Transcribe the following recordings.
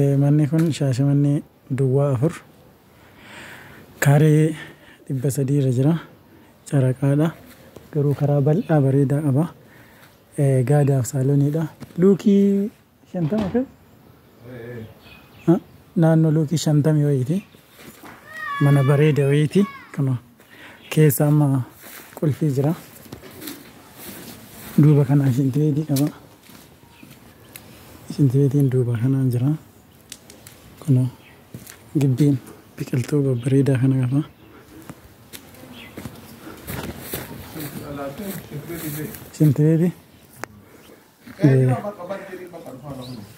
Manni kun Shaashamannee Duwwaa 4 kaaree 300 irra jira. Caraqaadha. Garuu karaa bal'aa bareedaa qaba. Gaadaaf saalooniidha. Luukii 50 akka? Naannoo luukii 50 wayiiti. Mana bareeda wayiiti. Kana keessa amma qulfii jira. Duuba kana shintireetii qaba. Shintireetiin duuba kanaan jira. Kuna gibbiin biqiltuu babbareedaa kana qaba. Shintireetii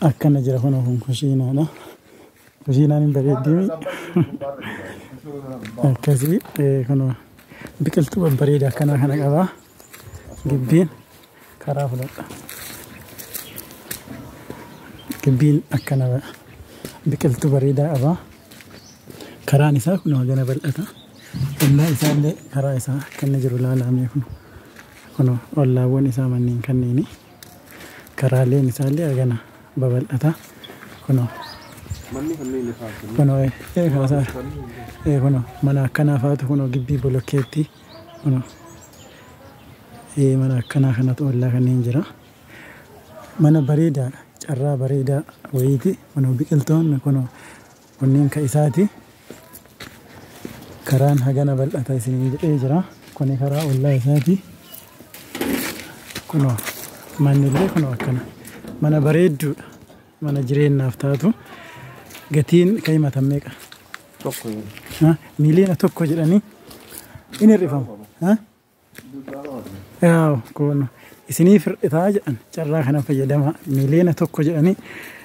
akkana jira. Kuna kun kushiinaadha. Kushiinaan hin bareeddii akkasii. Kuna biqiltuu babbareedaa akkana kana qaba. Gibbiin karaa fudhadha. Gibbiin akkana biqiltuu bareedaa qaba. Karaan isaa kun hagana bal'ata. Ollaa isaallee karaa isaa akkana jiru laalamee kun ollaawwan isaa manneen kanneeni. Karaaleen isaallee hagana babal'ata. Kun mana akkanaa faatu kun gibbii bolokkeetti. Mana akkanaa kanatu ollaa kanneen jira. Mana bareedaadha. Carraa bareedaa wayiiti. Biqiltoonni kunniin ka isaati. Karaan hagana bal'ata isinii jedhee jira. Kuni karaa ollaa isaati. Mannillee akkana. Mana bareedduudha. Mana jireenyaaf taatu. Gatiin ka himatan meeqa? Miliyoona 1 jedhanii in hir'ifamu. Kun isinii fir'itaa jedhan carraa kana fayyadama. Miliyoona 1 jedhanii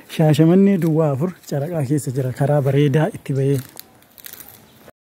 Shaashamannee Duwwaa 4 caraqaa keessa jira. Karaa bareedaa itti bahee